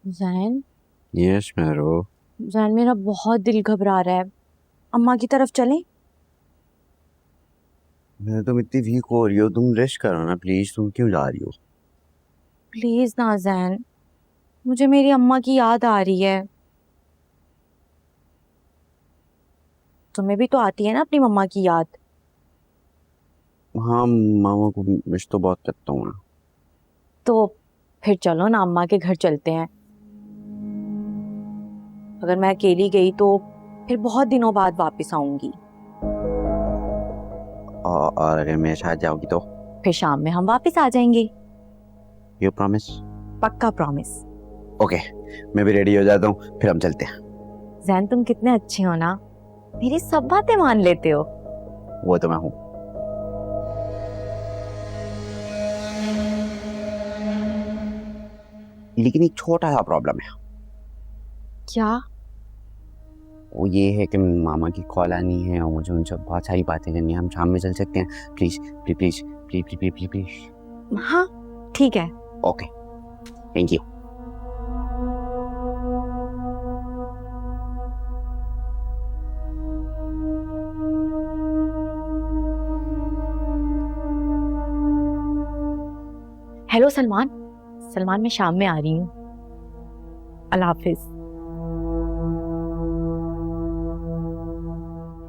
Jain. Yes मेरो। जैन मेरा बहुत दिल घबरा रहा है, अम्मा की तरफ चलें? मैं तुम इतनी वीक हो रही हो, तुम रेस्ट करो ना प्लीज। तुम क्यों जा रही हो? प्लीज ना जैन, मुझे मेरी अम्मा की याद आ रही है। तुम्हें भी तो आती है ना अपनी मम्मा की याद? हाँ, मामा को मिस तो बहुत करता हूँ ना। तो फिर चलो ना अम्मा के घर चलते हैं। अगर मैं अकेली गई तो फिर बहुत दिनों बाद वापस आऊंगी। और अगर मेरे साथ जाओगी तो? फिर शाम में हम वापस आ जाएंगे। You promise? पक्का प्रॉमिस। ओके, मैं भी रेडी हो जाता हूँ, फिर हम चलते हैं। जैन तुम कितने अच्छे हो ना, मेरी सब बातें मान लेते हो। वो तो मैं हूँ। लेकिन एक छोटा सा प्रॉब्लम है। क्या? वो ये है कि मामा की कॉल आनी है और मुझे उनसे बहुत सारी बातें करनी है। हम शाम में चल सकते हैं? Please please please please please please please. हाँ ठीक है। Okay, thank you. Hello Salman. Salman मैं शाम में आ रही हूँ, अल्लाह हाफिज।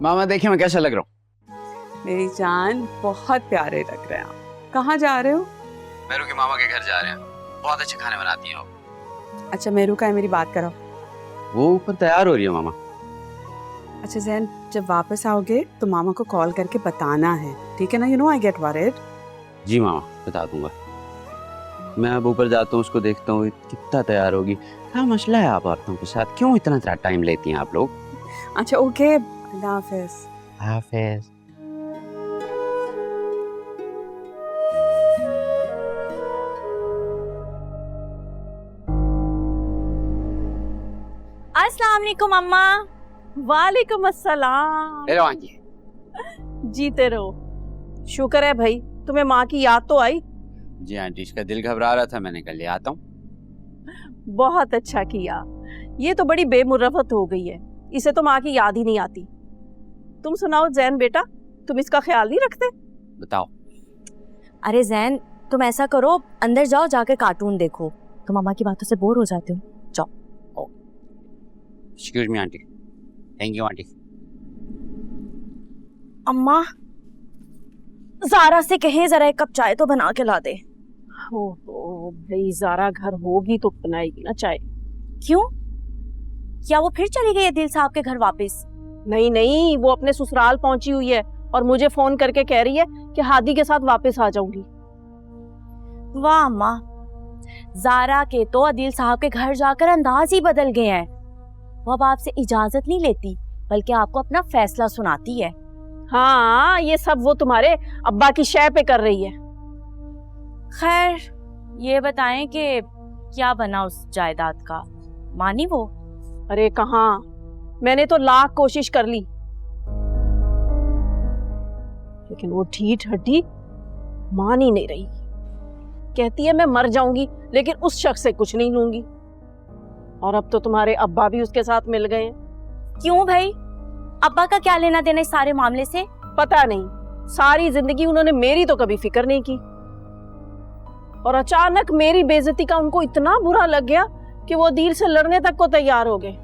मामा देखिए मैं कैसा लग रहा हूँ? मेरी जान बहुत प्यारे लग रहे हैं आप। कहाँ जा रहे हो? मेरू के मामा के घर जा रहे हैं। बहुत अच्छे खाने बनाती हैं वो। अच्छा मेरू का है, मेरी बात करो। वो ऊपर तैयार हो रही है मामा। अच्छा जैन, जब वापस आओगे तो मामा को कॉल करके बताना है, ठीक है ना? You know I get worried. जी मामा, बता दूंगा। मैं अब ऊपर जाता हूँ, उसको देखता हूँ कितना तैयार होगी। क्या मसला है आप औरतों के साथ? क्यों इतना टाइम लेती हैं आप लोग? अच्छा ओके, अल्लाह हाफिज। हाफिज। अस्सलाम वालेकुम अम्मा। वालेकुम अस्सलाम। ले लो आंटी। जीते रहो। शुक्र है भाई, तुम्हें माँ की याद तो आई। जी आंटी, इसका दिल घबरा रहा था, मैंने कहा ले आता हूँ। बहुत अच्छा किया। ये तो बड़ी बेमुरवत हो गई है, इसे तो माँ की याद ही नहीं आती। तुम सुनाओ जैन बेटा, तुम इसका ख्याल नहीं रखते? बताओ। अरे जैन तुम ऐसा करो, अंदर जाओ, जाकर कार्टून देखो। तुम अम्मा की बातों से बोर हो जाते हो, जाओ। Excuse me aunty. Thank you aunty. अम्मा ज़ारा से कहें जरा एक कप चाय तो बना के ला दे। ओहो भाई, ज़ारा घर होगी तो बनाएगी ना चाय। क्यों? क्या वो फिर चली गई है दिल साहब के घर वापस? नहीं नहीं, वो अपने ससुराल पहुंची हुई है और मुझे फोन करके कह रही है कि हादी के साथ वापस आ जाऊंगी। वाह अम्मा, ज़ारा के तो अदील साहब के घर जाकर अंदाज ही बदल गए हैं। वो अब आपसे इजाजत नहीं लेती बल्कि आपको अपना फैसला सुनाती है। हाँ, ये सब वो तुम्हारे अब्बा की शय पे कर रही है। खैर ये बताएं कि क्या बना उस जायदाद का? मानी वो? अरे कहाँ, मैंने तो लाख कोशिश कर ली, लेकिन वो ढीठ हड्डी मान ही नहीं रही। कहती है मैं मर जाऊंगी लेकिन उस शख्स से कुछ नहीं लूंगी। और अब तो तुम्हारे अब्बा भी उसके साथ मिल गए हैं। क्यों भाई, अब्बा का क्या लेना देना इस सारे मामले से? पता नहीं, सारी जिंदगी उन्होंने मेरी तो कभी फिक्र नहीं की, और अचानक मेरी बेइज्जती का उनको इतना बुरा लग गया कि वो अदील से लड़ने तक को तैयार हो गए।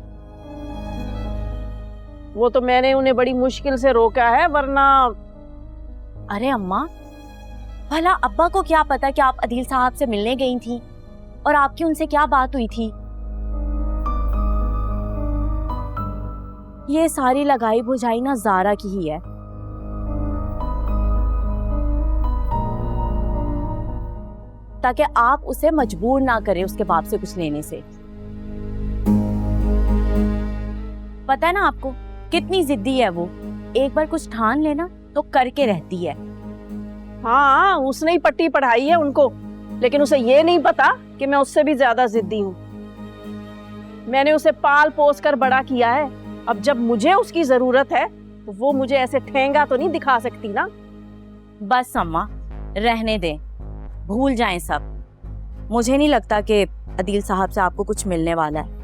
वो तो मैंने उन्हें बड़ी मुश्किल से रोका है, वरना। अरे अम्मा, भला अब्बा को क्या पता कि आप अदील साहब से मिलने गई थी और आपकी उनसे क्या बात हुई थी? ये सारी लगाई बुझाई ना ज़ारा की ही है। ताकि आप उसे मजबूर ना करें उसके बाप से कुछ लेने से। पता है ना आपको कितनी जिद्दी है वो, एक बार कुछ ठान लेना तो करके रहती है। हाँ, उसने ही पट्टी पढ़ाई है उनको, लेकिन उसे ये नहीं पता कि मैं उससे भी ज्यादा जिद्दी हूँ। मैंने उसे पाल पोस कर बड़ा किया है, अब जब मुझे उसकी जरूरत है तो वो मुझे ऐसे ठेंगा तो नहीं दिखा सकती ना। बस अम्मा रहने दें, भूल जाएं सब। मुझे नहीं लगता कि अदील साहब से आपको कुछ मिलने वाला है।